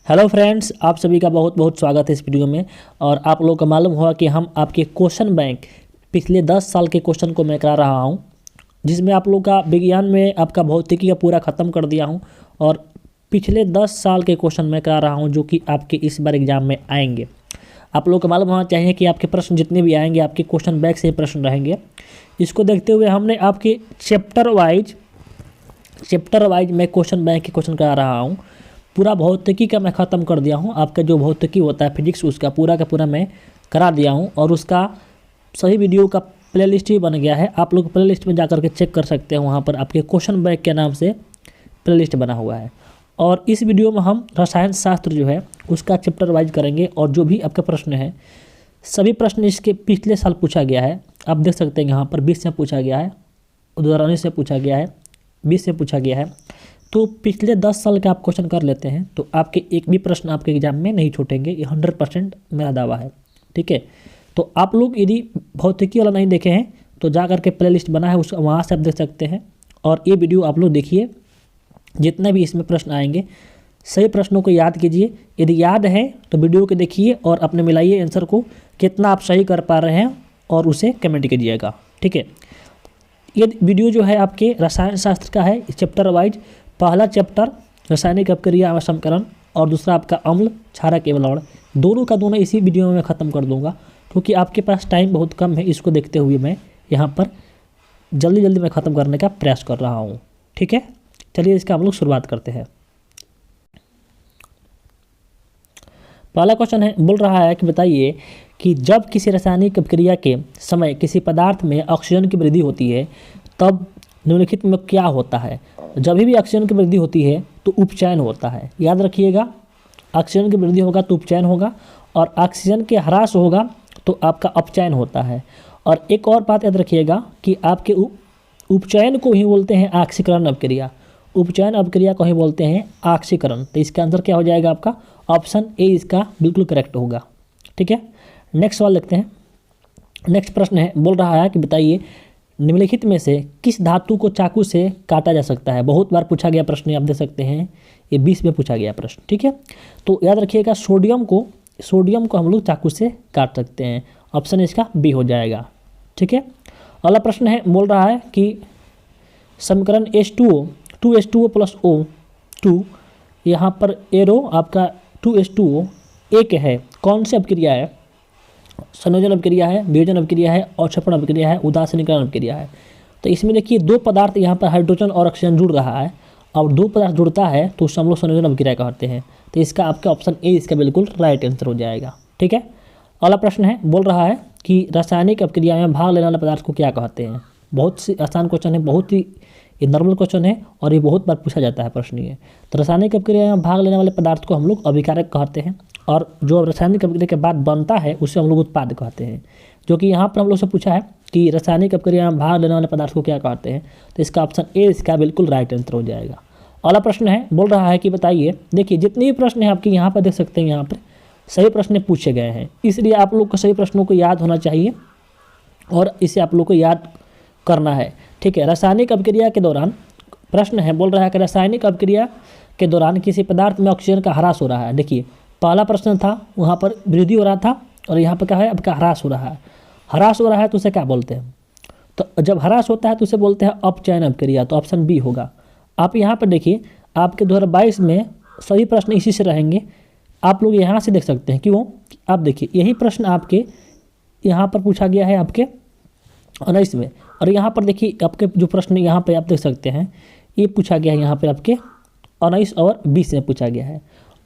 Hello friends, आप सभी का बहुत बहुत स्वागत है इस वीडियो में। और आप लोगों को मालूम होगा कि हम आपके क्वेश्चन बैंक पिछले 10 साल के क्वेश्चन को मैं करा रहा हूं, जिसमें आप लोग का विज्ञान में आपका भौतिकी का पूरा ख़त्म कर दिया हूं और पिछले 10 साल के क्वेश्चन मैं करा रहा हूं जो कि आपके इस बार एग्ज़ाम में आएंगे। आप लोग को मालूम होना चाहिए कि आपके प्रश्न जितने भी आएंगे आपके क्वेश्चन बैंक से ही प्रश्न रहेंगे। इसको देखते हुए हमने आपके चैप्टर वाइज मैं क्वेश्चन बैंक के क्वेश्चन करा रहा हूँ। पूरा भौतिकी का मैं ख़त्म कर दिया हूँ। आपका जो भौतिकी होता है फिजिक्स, उसका पूरा का पूरा मैं करा दिया हूँ और उसका सही वीडियो का प्लेलिस्ट भी बन गया है। आप लोग प्लेलिस्ट में जा कर के चेक कर सकते हैं, वहाँ पर आपके क्वेश्चन बैंक के नाम से प्लेलिस्ट बना हुआ है। और इस वीडियो में हम रसायन शास्त्र जो है उसका चैप्टर वाइज करेंगे और जो भी आपके प्रश्न है सभी प्रश्न इसके पिछले साल पूछा गया है। आप देख सकते हैं यहाँ पर 20 से पूछा गया है, 2019 से पूछा गया है, 20 से पूछा गया है। तो पिछले 10 साल के आप क्वेश्चन कर लेते हैं तो आपके एक भी प्रश्न आपके एग्जाम में नहीं छूटेंगे, ये 100% मेरा दावा है। ठीक है, तो आप लोग यदि भौतिकी वाला नहीं देखे हैं तो जा करके प्लेलिस्ट बना है उस वहाँ से आप देख सकते हैं। और ये वीडियो आप लोग देखिए, जितने भी इसमें प्रश्न आएंगे सही प्रश्नों को याद कीजिए। यदि याद है तो वीडियो को देखिए और अपने मिलाइए आंसर को, कितना आप सही कर पा रहे हैं और उसे कमेंट कीजिएगा। ठीक है, ये वीडियो जो है आपके रसायन शास्त्र का है, चैप्टर वाइज। पहला चैप्टर रासायनिक अपक्रिया एवं समीकरण और दूसरा आपका अम्ल, क्षारक एवं लवण, दोनों का दोनों इसी वीडियो में मैं ख़त्म कर दूंगा क्योंकि आपके पास टाइम बहुत कम है। इसको देखते हुए मैं यहाँ पर जल्दी मैं ख़त्म करने का प्रयास कर रहा हूँ। ठीक है, चलिए इसका हम लोग शुरुआत करते हैं। पहला क्वेश्चन है, बोल रहा है कि बताइए कि जब किसी रासायनिक अपक्रिया के समय किसी पदार्थ में ऑक्सीजन की वृद्धि होती है तब निम्नलिखित में क्या होता है। जब भी ऑक्सीजन की वृद्धि होती है तो उपचयन होता है। याद रखिएगा, ऑक्सीजन की वृद्धि होगा तो उपचयन होगा और ऑक्सीजन के ह्रास होगा तो आपका अपचयन होता है। और एक और बात याद रखिएगा कि आपके उपचयन को ही बोलते हैं ऑक्सीकरण अपक्रिया, उपचयन अपक्रिया को ही बोलते हैं ऑक्सीकरण। तो इसका आंसर क्या हो जाएगा आपका? ऑप्शन ए इसका बिल्कुल करेक्ट होगा। ठीक है, नेक्स्ट सवाल देखते हैं। नेक्स्ट प्रश्न है, बोल रहा है कि बताइए निम्नलिखित में से किस धातु को चाकू से काटा जा सकता है। बहुत बार पूछा गया प्रश्न, आप देख सकते हैं ये 20 में पूछा गया प्रश्न। ठीक है, तो याद रखिएगा सोडियम को हम लोग चाकू से काट सकते हैं। ऑप्शन इसका बी हो जाएगा। ठीक है, अगला प्रश्न है, बोल रहा है कि समीकरण H2O 2H2O + O2, यहाँ पर एरो आपका 2H2O एक है, कौन सी अपक्रिया है? संयोजन अपक्रिया है, वियोजन अपक्रिया है, अवक्षेपण अपक्रिया है, उदासीनीकरण अपक्रिया है। तो इसमें देखिए दो पदार्थ यहाँ पर हाइड्रोजन और ऑक्सीजन जुड़ रहा है और दो पदार्थ जुड़ता है तो उसे हम लोग संयोजन अपक्रिया कहते हैं। तो इसका आपका ऑप्शन ए इसका बिल्कुल राइट आंसर हो जाएगा। ठीक है, अगला प्रश्न है, बोल रहा है कि रासायनिक अपक्रिया में भाग लेने वाले पदार्थ को क्या कहते हैं। बहुत सी आसान क्वेश्चन है, बहुत ही ये नॉर्मल क्वेश्चन है और ये बहुत बार पूछा जाता है प्रश्न ये। तो रासायनिक अपक्रिया में भाग लेने वाले पदार्थ को हम लोग अभिकारक कहते हैं और जो रासायनिक अपक्रिया के बाद बनता है उसे हम लोग उत्पाद कहते हैं। जो कि यहाँ पर हम लोग से पूछा है कि रासायनिक अपक्रिया में भाग लेने वाले पदार्थ को क्या कहते हैं, तो इसका ऑप्शन ए इसका बिल्कुल राइट आंसर हो जाएगा। अगला प्रश्न है, बोल रहा है कि बताइए, देखिए जितने भी प्रश्न हैं आपके यहाँ पर देख सकते हैं, यहाँ पर सही प्रश्न पूछे गए हैं, इसलिए आप लोग को सही प्रश्नों को याद होना चाहिए और इसे आप लोग को याद करना है। ठीक है, रासायनिक अपक्रिया के दौरान प्रश्न है, बोल रहा है कि रासायनिक अपक्रिया के दौरान किसी पदार्थ में ऑक्सीजन का ह्रास हो रहा है। देखिए पहला प्रश्न था वहाँ पर वृद्धि हो रहा था और यहाँ पर क्या है आपका ह्रास हो रहा है। ह्रास हो रहा है तो उसे क्या बोलते हैं? तो जब ह्रास होता है तो उसे बोलते हैं अपचयन अपक्रिया। तो ऑप्शन बी होगा। आप यहाँ पर देखिए आपके 2022 में सभी प्रश्न इसी से रहेंगे। आप लोग यहाँ से देख सकते हैं, क्यों? आप देखिए यही प्रश्न आपके यहाँ पर पूछा गया है आपके 19 में, और यहाँ पर देखिए आपके जो प्रश्न यहाँ पे आप देख सकते हैं ये पूछा गया है यहाँ पे आपके 19 और 20 में पूछा गया है।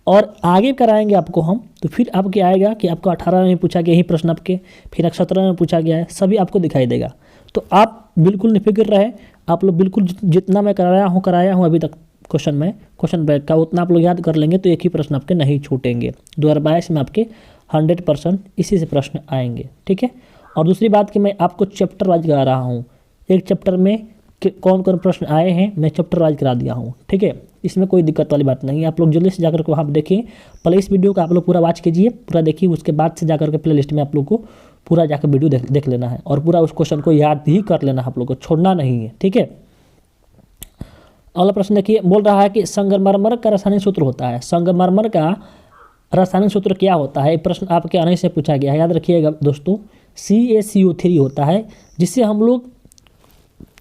और आगे कराएंगे आपको हम तो फिर आपके आएगा कि आपको 18 में पूछा गया यही प्रश्न आपके, फिर 17 में पूछा गया है, सभी आपको दिखाई देगा। तो आप बिल्कुल निफिक्र रहे, आप लोग बिल्कुल जितना मैं कराया हूँ अभी तक क्वेश्चन बैंक का उतना आप लोग याद कर लेंगे तो एक ही प्रश्न आपके नहीं छूटेंगे। 2022 में आपके 100% इसी से प्रश्न आएंगे। ठीक है, और दूसरी बात कि मैं आपको चैप्टर वाइज करा रहा हूँ, एक चैप्टर में कौन कौन प्रश्न आए हैं मैं चैप्टर वाइज करा दिया हूँ। ठीक है, इसमें कोई दिक्कत वाली बात नहीं है। आप लोग जल्दी से जाकर के वहाँ देखिए, पहले इस वीडियो को आप लोग पूरा वॉच कीजिए, पूरा देखिए, उसके बाद से जाकर के प्ले लिस्ट में आप लोग को पूरा जाकर वीडियो देख लेना है और पूरा उस क्वेश्चन को याद ही कर लेना है, आप लोग को छोड़ना नहीं है। ठीक है, अगला प्रश्न देखिए, बोल रहा है कि संगमरमर का रासायनिक सूत्र होता है। संगमरमर का रासायनिक सूत्र क्या होता है? ये प्रश्न आपके आने से पूछा गया है, याद रखिएगा दोस्तों। CaCO3 होता है, जिससे हम लोग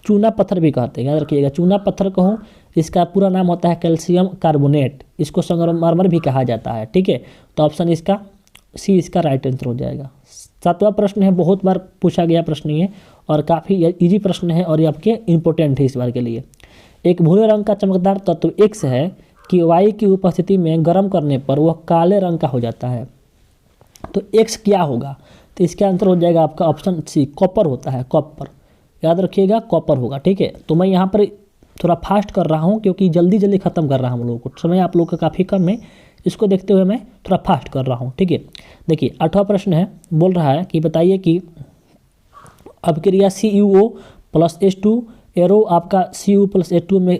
चूना पत्थर भी कहते हैं, याद रखिएगा। चूना पत्थर कहो, इसका पूरा नाम होता है कैल्शियम कार्बोनेट। इसको संगमरमर भी कहा जाता है, ठीक है। तो ऑप्शन इसका सी इसका राइट आंसर हो जाएगा। 7वां प्रश्न है, बहुत बार पूछा गया प्रश्न ये, और काफ़ी इजी प्रश्न है, और ये आपके इंपॉर्टेंट है इस बार के लिए। एक भूरे रंग का चमकदार तत्व X है कि वायु की उपस्थिति में गर्म करने पर वह काले रंग का हो जाता है, तो X क्या होगा? तो इसका आंसर हो जाएगा आपका ऑप्शन सी, कॉपर होता है, कॉपर। याद रखिएगा, कॉपर होगा, ठीक है। तो मैं यहाँ पर थोड़ा फास्ट कर रहा हूँ क्योंकि जल्दी जल्दी ख़त्म कर रहा हूँ, हम लोगों को समय आप लोगों का काफ़ी कम है, इसको देखते हुए मैं थोड़ा फास्ट कर रहा हूँ, ठीक है। देखिए 8वां प्रश्न है, बोल रहा है कि बताइए कि अभिक्रिया CuO + H2 एरो आपका Cu + H2 में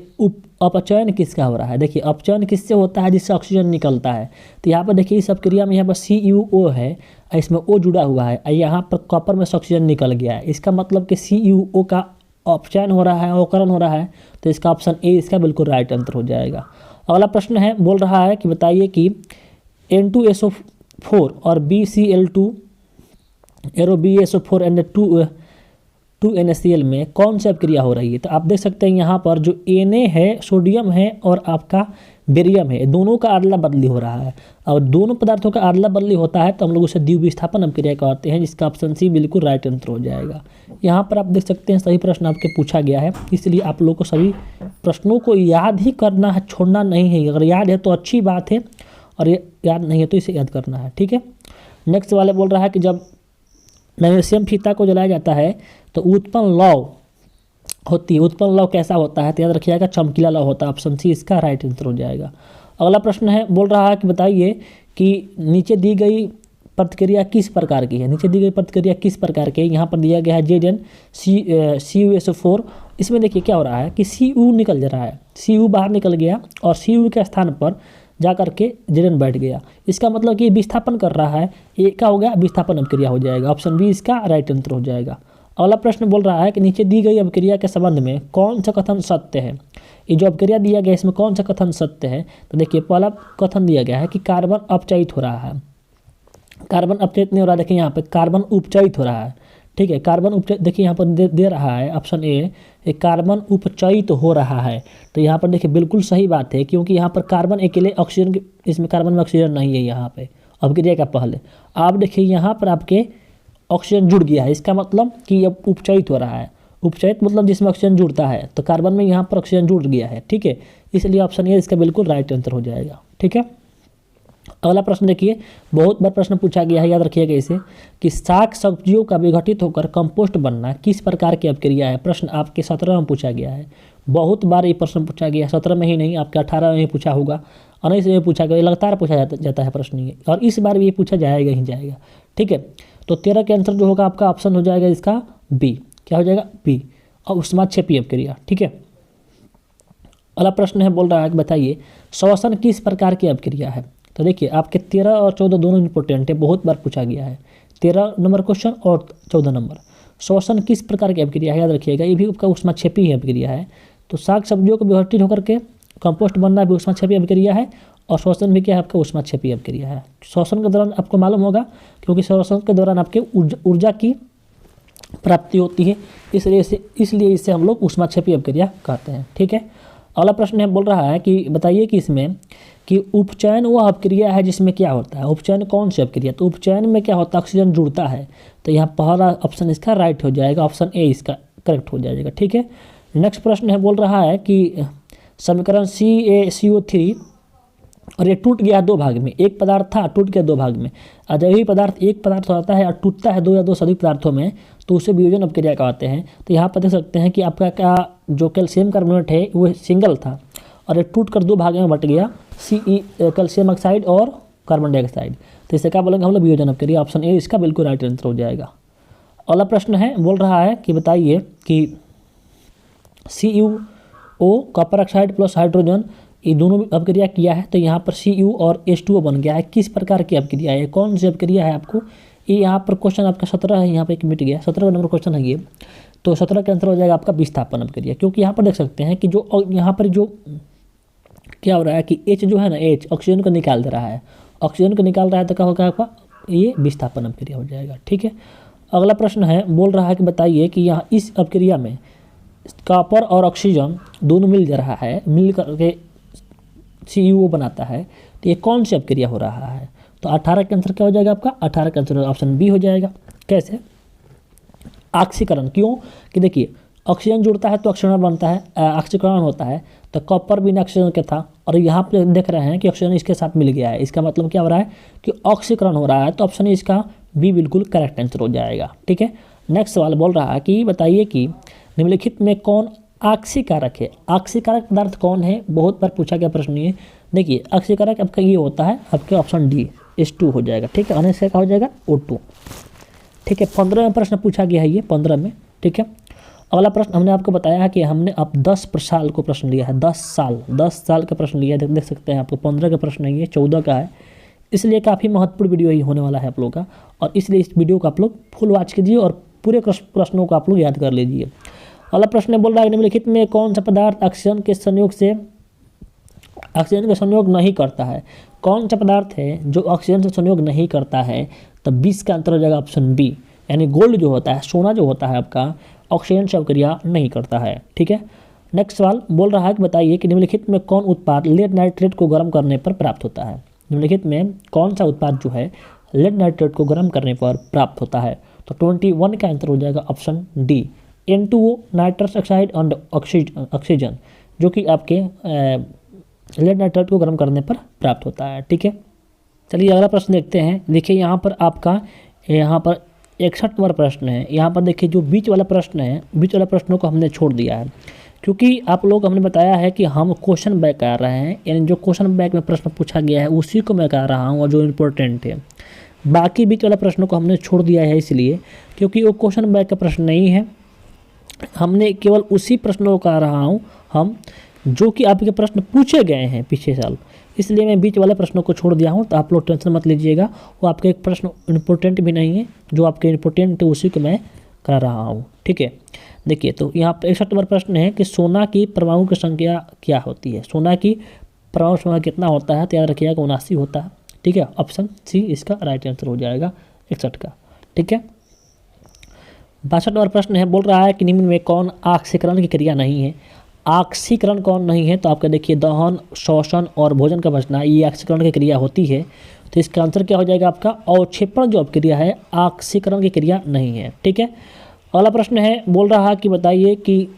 अपचयन किसका हो रहा है? देखिए अपचयन किससे होता है? जिससे ऑक्सीजन निकलता है। तो यहाँ पर देखिए इस अपक्रिया में यहाँ पर CuO है, इसमें O जुड़ा हुआ है, यहाँ पर कॉपर में से ऑक्सीजन निकल गया है। इसका मतलब कि CuO का अपचयन हो रहा है, अवकरण हो रहा है, तो इसका ऑप्शन ए इसका बिल्कुल राइट आंसर हो जाएगा। अगला प्रश्न है, बोल रहा है कि बताइए कि N2SO4 और BCl2 arrow BSO4 and 2NaCl में कौन सी अपक्रिया हो रही है? तो आप देख सकते हैं यहाँ पर जो Na है, सोडियम है, और आपका बेरियम है, दोनों का अदला बदली हो रहा है। और दोनों पदार्थों का अदला बदली होता है तो हम लोग उसे द्विविस्थापन अपक्रिया कहते हैं, जिसका ऑप्शन सी बिल्कुल राइट आंसर हो जाएगा। यहाँ पर आप देख सकते हैं सही प्रश्न आपके पूछा गया है, इसलिए आप लोग को सभी प्रश्नों को याद ही करना है, छोड़ना नहीं है। अगर याद है तो अच्छी बात है, और ये याद नहीं है तो इसे याद करना है, ठीक है। नेक्स्ट वाले बोल रहा है कि जब मैग्नीशियम फीता को जलाया जाता है तो उत्पन्न लौ होती है, उत्पन्न लौ कैसा होता है? तो याद रखिएगा चमकीला लौ होता है, ऑप्शन सी इसका राइट आंसर हो जाएगा। अगला प्रश्न है, बोल रहा है कि बताइए कि नीचे दी गई प्रतिक्रिया किस प्रकार की है? नीचे दी गई प्रतिक्रिया किस प्रकार की है? यहाँ पर दिया गया है ZnCuSO4। इसमें देखिए क्या हो रहा है कि Cu निकल जा रहा है, Cu बाहर निकल गया और Cu के स्थान पर जा करके Zn बैठ गया। इसका मतलब कि विस्थापन कर रहा है, ये क्या हो गया? विस्थापन अपक्रिया हो जाएगा, ऑप्शन बी इसका राइट आंसर हो जाएगा। अगला प्रश्न बोल रहा है कि नीचे दी गई अपक्रिया के संबंध में कौन सा कथन सत्य है? ये जो अपक्रिया दिया गया इसमें कौन सा कथन सत्य है? तो देखिए पहला कथन दिया गया है कि कार्बन अपचयित हो रहा है। कार्बन अपचयित नहीं हो रहा, देखिए यहाँ पे कार्बन उपचयित हो रहा है, ठीक है। कार्बन उपचयित देखिए यहाँ पर दे रहा है ऑप्शन ए, कार्बन उपचयित हो रहा है। तो यहाँ पर देखिए बिल्कुल सही बात है, क्योंकि यहाँ पर कार्बन अकेले ऑक्सीजन, इसमें कार्बन में ऑक्सीजन नहीं है यहाँ पे अपक्रिया का पहले। आप देखिए यहाँ पर आपके ऑक्सीजन जुड़ गया है, इसका मतलब कि अब उपचयित हो रहा है। उपचयित मतलब जिसमें ऑक्सीजन जुड़ता है, तो कार्बन में यहाँ पर ऑक्सीजन जुड़ गया है, ठीक है। इसलिए ऑप्शन ए इसका बिल्कुल राइट आंसर हो जाएगा, ठीक है। अगला प्रश्न देखिए, बहुत बार प्रश्न पूछा गया है, याद रखिएगा इसे, कि साग सब्जियों का विघटित होकर कंपोस्ट बनना किस प्रकार की अपक्रिया है? प्रश्न आपके 17 में पूछा गया है, बहुत बार ये प्रश्न पूछा गया है, 17 में ही नहीं आपके 18 में पूछा होगा, 19 में पूछा गया, लगातार पूछा जाता है प्रश्न ये, और इस बार भी ये पूछा जाएगा ही जाएगा, ठीक है। तो 13 के आंसर जो होगा आपका ऑप्शन हो जाएगा इसका बी, क्या हो जाएगा? बी, और ऊष्माक्षेपी अपक्रिया, ठीक है। अगला प्रश्न है, बोल रहा है कि बताइए श्वसन किस प्रकार की अपक्रिया है? तो देखिए आपके 13 और 14 दोनों इंपॉर्टेंट है, बहुत बार पूछा गया है, 13 नंबर क्वेश्चन और 14 नंबर। श्वसन किस प्रकार की अपक्रिया है? याद रखिएगा ये भी आपका ऊष्माक्षेपी अपक्रिया है। तो साग सब्जियों को विघटित होकर के कंपोस्ट बनना भी ऊष्माक्षेपी अपक्रिया है, और श्वसन भी क्या है? आपका ऊष्माक्षेपी अपक्रिया है। श्वसन के दौरान आपको मालूम होगा, क्योंकि श्वसन के दौरान आपके ऊर्जा की प्राप्ति होती है, इसलिए इसे हम लोग ऊष्माक्षेपी अपक्रिया कहते हैं, ठीक है। अगला प्रश्न है, बोल रहा है कि बताइए कि इसमें कि उपचयन वह अपक्रिया है जिसमें क्या होता है? उपचयन कौन सी अपक्रिया? तो उपचयन में क्या होता है? ऑक्सीजन जुड़ता है, तो यहाँ पहला ऑप्शन इसका राइट हो जाएगा, ऑप्शन ए इसका करेक्ट हो जाएगा, ठीक है। नेक्स्ट प्रश्न है, बोल रहा है कि समीकरण CaCO3 और ये टूट गया 2 भाग में, एक पदार्थ था टूट गया 2 भाग में, और जब ही पदार्थ एक पदार्थ होता है और टूटता है 2 या 2 से अधिक पदार्थों में, तो उसे वियोजन अपक्रिया कहते हैं। तो यहाँ पर देख सकते हैं कि आपका क्या जो कैल्शियम कार्बोनेट है वो सिंगल था, और ये टूट कर 2 भाग में बट गया, कैल्शियम ऑक्साइड और कार्बन डाइऑक्साइड, तो इसे क्या बोलेंगे हम लोग? वियोजन अपक्रिया, ऑप्शन ए इसका बिल्कुल राइट आंसर हो जाएगा। अगला प्रश्न है, बोल रहा है कि बताइए कि CuO copper oxide plus hydrogen ये दोनों अपक्रिया किया है, तो यहाँ पर Cu और H2O बन गया है, किस प्रकार की अपक्रिया है? कौन सी अपक्रिया है? आपको ये यहाँ पर क्वेश्चन आपका 17 है, यहाँ पे एक मिट गया, 17 नंबर क्वेश्चन है ये। तो 17 का आंसर हो जाएगा आपका विस्थापन अभिक्रिया, क्योंकि यहाँ पर देख सकते हैं कि जो यहाँ पर जो क्या हो रहा है कि H जो है ना, H ऑक्सीजन को निकाल दे रहा है, ऑक्सीजन को निकाल रहा है तो क्या होगा आपका, ये विस्थापन अभिक्रिया हो जाएगा। ठीक है, अगला प्रश्न है, बोल रहा है कि बताइए कि यहाँ इस अभिक्रिया में कॉपर और ऑक्सीजन दोनों मिल जा रहा है, मिल करके CuO बनाता है, तो ये कौन सी अभिक्रिया हो रहा है? तो 18 का आंसर क्या हो जाएगा आपका? 18 का आंसर ऑप्शन बी हो जाएगा। कैसे? ऑक्सीकरण। क्यों कि देखिए ऑक्सीजन जुड़ता है तो ऑक्सीजन बनता है, ऑक्सीकरण होता है, तो कॉपर बिना ऑक्सीजन के था और यहाँ पे देख रहे हैं कि ऑक्सीजन इसके साथ मिल गया है, इसका मतलब क्या हो रहा है कि ऑक्सीकरण हो रहा है, तो ऑप्शन इसका बी बिल्कुल करेक्ट आंसर हो जाएगा। ठीक है, नेक्स्ट सवाल बोल रहा है कि बताइए कि निम्नलिखित में कौन ऑक्सीकारक है? ऑक्सीकारक पदार्थ कौन है? बहुत बार पूछा गया प्रश्न ये। देखिए ऑक्सीकारक आपका ये होता है आपके ऑप्शन डी H2 हो जाएगा। ठीक है, आने से क्या हो जाएगा O2। ठीक है, 15 में प्रश्न पूछा गया है ये 15 में। ठीक है, अगला प्रश्न हमने आपको बताया है कि हमने अब 10 साल को प्रश्न लिया है, 10 साल का प्रश्न लिया है। देख सकते हैं आपको 15 का प्रश्न है, ये 14 का है, इसलिए काफ़ी महत्वपूर्ण वीडियो ही होने वाला है आप लोगों का, और इसलिए इस वीडियो को आप लोग फुल वॉच कीजिए और पूरे प्रश्नों को आप लोग याद कर लीजिए। अगला प्रश्न बोल रहा है निम्नलिखित में कौन सा पदार्थ ऑक्सीजन के संयोग नहीं करता है? कौन सा पदार्थ है जो ऑक्सीजन से संयोग नहीं करता है? तब 20 का आंसर हो जाएगा ऑप्शन बी, यानी गोल्ड जो होता है, सोना जो होता है आपका, ऑक्सीजन से अभिक्रिया नहीं करता है। ठीक है, नेक्स्ट सवाल बोल रहा है कि बताइए कि निम्नलिखित में कौन उत्पाद लेड नाइट्रेट को गर्म करने पर प्राप्त होता है? निम्नलिखित में कौन सा उत्पाद जो है लेड नाइट्रेट को गर्म करने पर प्राप्त होता है? तो 21 का आंसर हो जाएगा option D, N2O nitrous oxide and oxygen, जो कि आपके लेड नाइट्रेट को गर्म करने पर प्राप्त होता है। ठीक है, चलिए अगला प्रश्न देखते हैं। देखिए यहाँ पर आपका 61 नंबर प्रश्न है। यहाँ पर देखिए जो बीच वाला प्रश्न है, बीच वाला प्रश्नों को हमने छोड़ दिया है, क्योंकि आप लोग हमने बताया है कि हम क्वेश्चन बैक कर रहे हैं, यानी जो क्वेश्चन बैक में प्रश्न पूछा गया है उसी को मैं कर रहा हूँ और जो इम्पोर्टेंट है। बाकी बीच वाला प्रश्नों को हमने छोड़ दिया है इसलिए क्योंकि वो क्वेश्चन बैक का प्रश्न नहीं है, हमने केवल उसी प्रश्नों को कर रहा हूँ हम जो कि आपके प्रश्न पूछे गए हैं पिछले साल, इसलिए मैं बीच वाले प्रश्नों को छोड़ दिया हूँ। तो आप लोग टेंशन मत लीजिएगा, वो आपके एक प्रश्न इम्पोर्टेंट भी नहीं है, जो आपके इम्पोर्टेंट है उसी को मैं कर रहा हूँ। ठीक है, देखिए तो यहाँ पर 61 नंबर प्रश्न है कि सोना की परमाणु की संख्या क्या होती है? सोना की परमाणु संख्या कितना होता है? तो याद रखिएगा 79 होता है। ठीक है, ऑप्शन सी इसका राइट आंसर हो जाएगा 61 का। ठीक है, 62 नंबर प्रश्न है, बोल रहा है कि निम्न में कौन ऑक्सीकरण की क्रिया नहीं है? ऑक्सीकरण कौन नहीं है? तो आपका देखिए दहन, शोषण और भोजन का बचना, ये ऑक्सीकरण की क्रिया होती है। तो इसका आंसर क्या हो जाएगा आपका? अवक्षेपण जो क्रिया है ऑक्सीकरण की क्रिया नहीं है। ठीक है, अगला प्रश्न है, बोल रहा है कि बताइए कि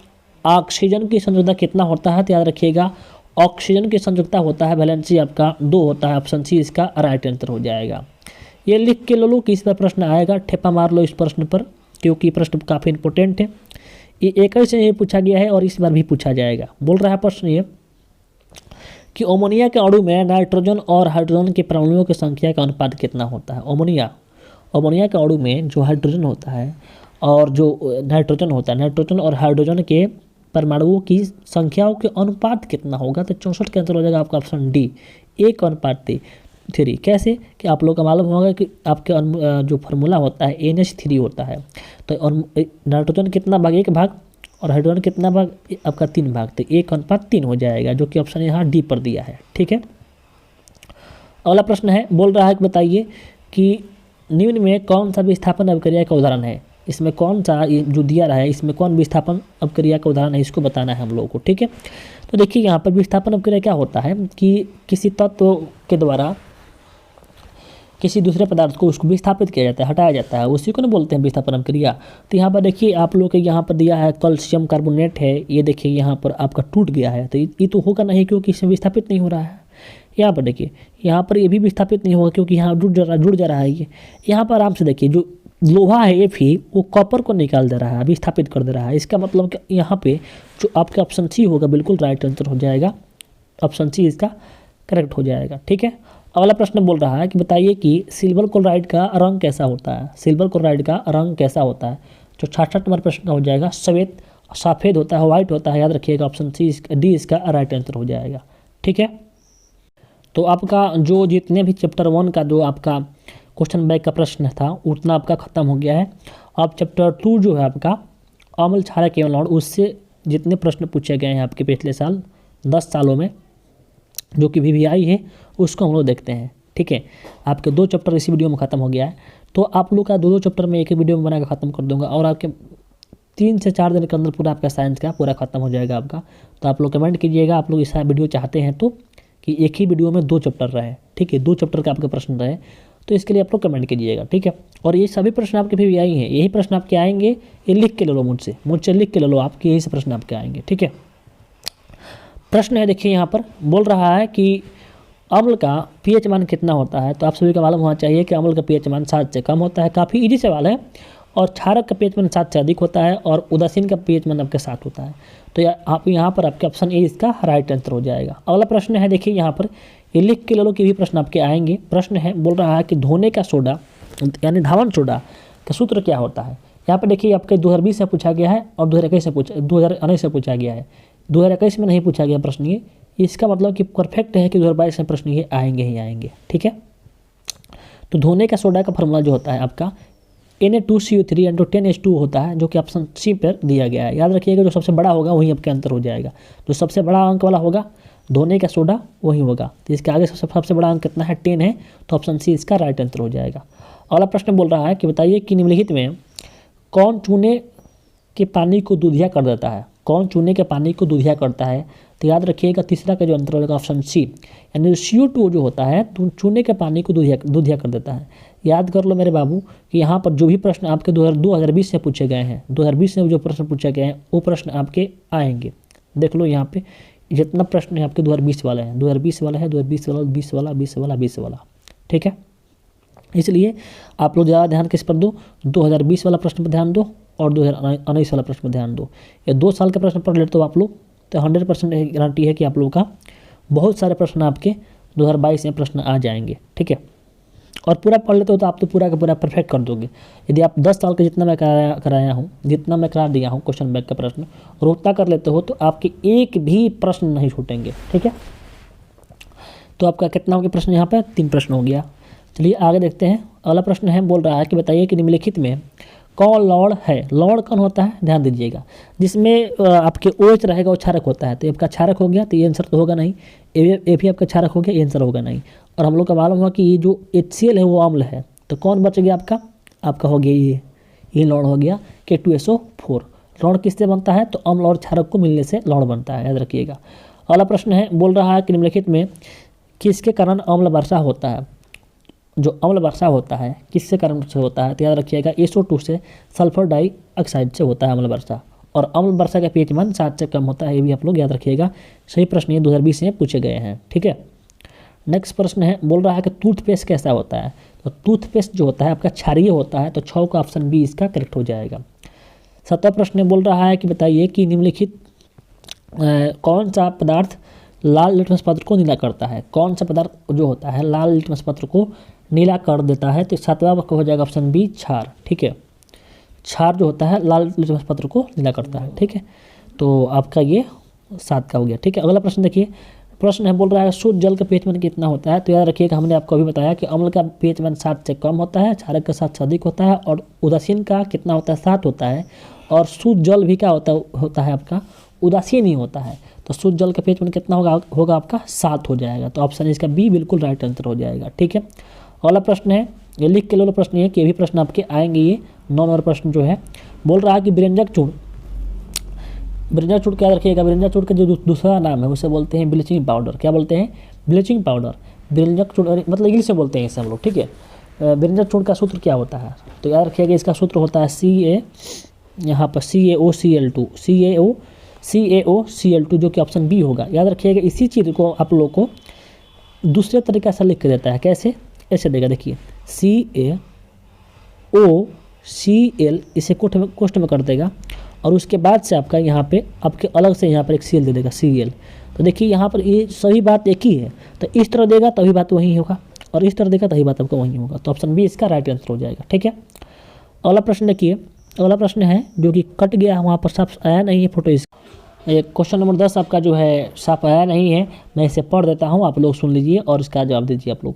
ऑक्सीजन की संयोजकता कितना होता है? तो याद रखिएगा ऑक्सीजन की संयोजकता होता है, वैलेंसी आपका 2 होता है, ऑप्शन सी इसका राइट आंसर हो जाएगा। ये लिख के लो कि इस पर प्रश्न आएगा, ठेपा मार लो इस प्रश्न पर, क्योंकि प्रश्न काफ़ी इंपॉर्टेंट है। ये एक ही से ये पूछा गया है और इस बार भी पूछा जाएगा। बोल रहा है प्रश्न ये कि अमोनिया के अणु में नाइट्रोजन और हाइड्रोजन के परमाणुओं की संख्या का अनुपात कितना होता है? अमोनिया के अणु में जो हाइड्रोजन होता है और जो नाइट्रोजन होता है, नाइट्रोजन और हाइड्रोजन के परमाणुओं की संख्याओं के अनुपात कितना होगा? तो 64 का आंसर हो जाएगा आपका ऑप्शन डी, 1:3। कैसे कि आप लोग का मालूम होगा कि आपके जो फार्मूला होता है NH3 होता है, तो नाइट्रोजन कितना भाग? 1 भाग, और हाइड्रोजन कितना भाग? आपका 3 भाग, तो 1:3 हो जाएगा, जो कि ऑप्शन यहाँ डी पर दिया है। ठीक है, अगला प्रश्न है, बोल रहा है कि बताइए कि निम्न में कौन सा विस्थापन अभिक्रिया का उदाहरण है? इसमें कौन सा जो दिया रहा है इसमें कौन विस्थापन अभिक्रिया का उदाहरण है, इसको बताना है हम लोगों को। ठीक है, तो देखिए यहाँ पर विस्थापन अभिक्रिया क्या होता है कि किसी तत्व के द्वारा किसी दूसरे पदार्थ को उसको विस्थापित किया जाता है, हटाया जाता है, उसी को ना बोलते हैं विस्थापन अभिक्रिया। तो यहाँ पर देखिए आप लोग के यहाँ पर दिया है कैल्शियम कार्बोनेट है, ये देखिए यहाँ पर आपका टूट गया है, तो ये तो होगा नहीं क्योंकि इसमें विस्थापित नहीं हो रहा है। यहाँ पर देखिए यहाँ पर ये भी विस्थापित नहीं होगा क्योंकि यहाँ जुड़ जा रहा है ये। यहाँ पर आराम से देखिए जो लोहा है ये भी वो कॉपर को निकाल दे रहा है, विस्थापित कर दे रहा है। इसका मतलब कि यहाँ पे जो आपका ऑप्शन सी होगा बिल्कुल राइट आंसर हो जाएगा, ऑप्शन सी इसका करेक्ट हो जाएगा। ठीक है, अगला प्रश्न बोल रहा है कि बताइए कि सिल्वर क्लोराइड का रंग कैसा होता है? सिल्वर क्लोराइड का रंग कैसा होता है? जो 66 नंबर प्रश्न हो जाएगा, सफ़ेद होता है, व्हाइट होता है, याद रखिएगा ऑप्शन सी डी इसका राइट आंसर हो जाएगा। ठीक है, तो आपका जो जितने भी चैप्टर 1 का जो आपका क्वेश्चन बैंक का प्रश्न था उतना आपका ख़त्म हो गया है। अब चैप्टर 2 जो है आपका अम्ल क्षारक एवं लवण उससे जितने प्रश्न पूछे गए हैं आपके पिछले साल 10 सालों में जो कि VVI है उसको हम लोग देखते हैं। ठीक है, आपके 2 चैप्टर इसी वीडियो में ख़त्म हो गया है, तो आप लोग का 2 चैप्टर में एक ही वीडियो में बना के ख़त्म कर दूंगा और आपके 3 से 4 दिन के अंदर पूरा आपका साइंस का पूरा खत्म हो जाएगा आपका। तो आप लोग कमेंट कीजिएगा आप लोग ऐसा वीडियो चाहते हैं तो कि एक ही वीडियो में 2 चैप्टर रहे। ठीक है, 2 चैप्टर का आपके प्रश्न रहे, तो इसके लिए आप लोग कमेंट कीजिएगा। ठीक है, और ये सभी प्रश्न आपके VVI हैं, यही प्रश्न आपके आएंगे, ये लिख के ले लो मुझसे लिख के ले लो, आपके यही से प्रश्न आपके आएंगे। ठीक है, प्रश्न है देखिए यहाँ पर बोल रहा है कि अम्ल का pH मान कितना होता है। तो आप सभी को मालूम होना चाहिए कि अम्ल का pH मान 7 से कम होता है, काफ़ी इजी सवाल है। और क्षारक का pH मान 7 से अधिक होता है और उदासीन का pH मान आपके 7 होता है। तो आप यहाँ पर आपके ऑप्शन ए इसका राइट आंसर हो जाएगा। अगला प्रश्न है देखिए यहाँ पर, ये लिख के ले लो कि भी प्रश्न आपके आएंगे। प्रश्न है बोल रहा है कि धोने का सोडा यानी धावन सोडा का सूत्र क्या होता है। यहाँ पर देखिए आपके 2020 से पूछा गया है और 2019 से पूछा गया है। 2021 में नहीं पूछा गया प्रश्न ये, इसका मतलब कि परफेक्ट है कि 2022 में प्रश्न ये आएंगे ही आएंगे। ठीक है, तो धोने का सोडा का फॉर्मूला जो होता है आपका Na2CO3 × 10H2 होता है, जो कि ऑप्शन सी पर दिया गया है। याद रखिएगा जो सबसे बड़ा होगा वही आपके आंसर हो जाएगा, जो सबसे बड़ा अंक वाला होगा धोने का सोडा वही होगा। तो इसके आगे सबसे बड़ा अंक कितना है 10 है, तो ऑप्शन सी इसका राइट आंसर हो जाएगा। अगला प्रश्न बोल रहा है कि बताइए कि निम्नलिखित में कौन चूने के पानी को दूधिया कर देता है। कौन चूने के पानी को दूधिया करता है। तो याद रखिएगा तीसरा का जो आंसर होगा ऑप्शन सी, यानी CO2 जो होता है तो चूने के पानी को दूधिया कर देता है। याद कर लो मेरे बाबू कि यहाँ पर जो भी प्रश्न आपके 2020 से पूछे गए हैं, 2020 से जो प्रश्न पूछे गए हैं वो प्रश्न आपके आएंगे। देख लो यहाँ पे जितना प्रश्न है आपके 2020 वाला है, 2020 वाला है, 2020 वाला, 20 वाला, 20 वाला, 20 वाला। ठीक है, इसलिए आप लोग ज़्यादा ध्यान किस पर दो, 2020 वाला प्रश्न पर ध्यान दो और 2019 वाला प्रश्न पर ध्यान दो। ये 2 साल के प्रश्न पढ़ लेते हो आप लोग तो 100% गारंटी है कि आप लोगों का बहुत सारे प्रश्न आपके 2022 में प्रश्न आ जाएंगे। ठीक है, और पूरा पढ़ लेते हो तो आप तो पूरा का पूरा परफेक्ट कर दोगे। यदि आप 10 साल का जितना मैं कराया हूँ, जितना मैं करा दिया हूँ क्वेश्चन बैंक का प्रश्न और उतना कर लेते हो तो आपके एक भी प्रश्न नहीं छूटेंगे। ठीक है, तो आपका कितना हो गया प्रश्न, यहाँ पर 3 प्रश्न हो गया। चलिए आगे देखते हैं। अगला प्रश्न है बोल रहा है कि बताइए कि निम्नलिखित में कौन लौड़ है। लौड़ कौन होता है, ध्यान दीजिएगा, जिसमें आपके OH रहेगा वो क्षारक होता है। तो आपका क्षारक हो गया तो ये आंसर तो होगा नहीं, ए भी आपका क्षारक हो गया, ये आंसर होगा नहीं। और हम लोग का मालूम हुआ कि ये जो HCl है वो अम्ल है, तो कौन बच गया आपका हो गया ये लौड़ हो गया K2SO4। लौड़ किससे बनता है, तो अम्ल और क्षारक को मिलने से लौड़ बनता है, याद रखिएगा। अगला प्रश्न है बोल रहा है कि निम्नलिखित में किसके कारण अम्ल वर्षा होता है। जो अम्ल वर्षा होता है किससे कारण से होता है, तो याद रखिएगा SO2 से, सल्फर डाइऑक्साइड से होता है अम्ल वर्षा। और अम्ल वर्षा का pH मान 7 से कम होता है, ये भी आप लोग याद रखिएगा। सही प्रश्न ये 2020 में पूछे गए हैं। ठीक है, नेक्स्ट प्रश्न है बोल रहा है कि टूथपेस्ट कैसा होता है। तो टूथपेस्ट जो होता है आपका क्षारीय होता है, तो 6 का ऑप्शन बी इसका करेक्ट हो जाएगा। 7वां प्रश्न बोल रहा है कि बताइए कि निम्नलिखित कौन सा पदार्थ लाल लिटमस पत्र को नीला करता है। कौन सा पदार्थ जो होता है लाल लिटमस पत्र को नीला कर देता है, तो 7वां हो जाएगा ऑप्शन बी क्षार। ठीक है, क्षार जो होता है लाल लिटमस पत्र को नीला करता है। ठीक है, तो आपका ये 7 का हो गया। ठीक है, अगला प्रश्न देखिए। प्रश्न है बोल रहा है शुद्ध जल का pH मान कितना होता है। तो याद रखिएगा हमने आपको अभी बताया कि अम्ल का pH मान 7 से कम होता है, क्षारक का 7 से अधिक होता है और उदासीन का कितना होता है 7 होता है। और शुद्ध जल भी क्या होता है आपका उदासीन ही होता है। तो शुद्ध जल का pH मान कितना होगा आपका 7 हो जाएगा। तो ऑप्शन इसका बी बिल्कुल राइट आंसर हो जाएगा। ठीक है, अगला प्रश्न है, ये लिख के लो प्रश्न है कि ये भी प्रश्न आपके आएंगे। ये 9 नंबर प्रश्न जो है बोल रहा है कि बिरंजक चूर्ण क्या रखिएगा। बिरंजक चूर्ण का जो दूसरा नाम है उसे बोलते हैं ब्लीचिंग पाउडर। क्या बोलते हैं, ब्लीचिंग पाउडर। बिरंजक चूर्ण मतलब इंग्लिश से बोलते हैं इसे हम लोग। ठीक है, बिरंजक चूर्ण का सूत्र क्या होता है, तो याद रखिएगा इसका सूत्र होता है यहाँ पर CaOCl2 जो कि ऑप्शन बी होगा। याद रखिएगा इसी चीज़ को आप लोग को दूसरे तरीके से लिख के देता है। कैसे, ऐसे देगा, देखिए CaOCl इसे कोष्ठ में कर देगा और उसके बाद से आपका यहाँ पे आपके अलग से यहाँ पर एक Cl दे देगा Cl। तो देखिए यहाँ पर ये सभी बात एक ही है, तो इस तरह देगा तभी बात वही होगा और इस तरह देगा तभी बात आपका वही होगा। तो ऑप्शन बी इसका राइट आंसर हो जाएगा। ठीक है, अगला प्रश्न देखिए। अगला प्रश्न है जो कि कट गया, वहाँ पर साफ आया नहीं है फोटो। इस क्वेश्चन नंबर 10 आपका जो है साफ आया नहीं है, मैं इसे पढ़ देता हूँ, आप लोग सुन लीजिए और इसका जवाब दीजिए आप लोग।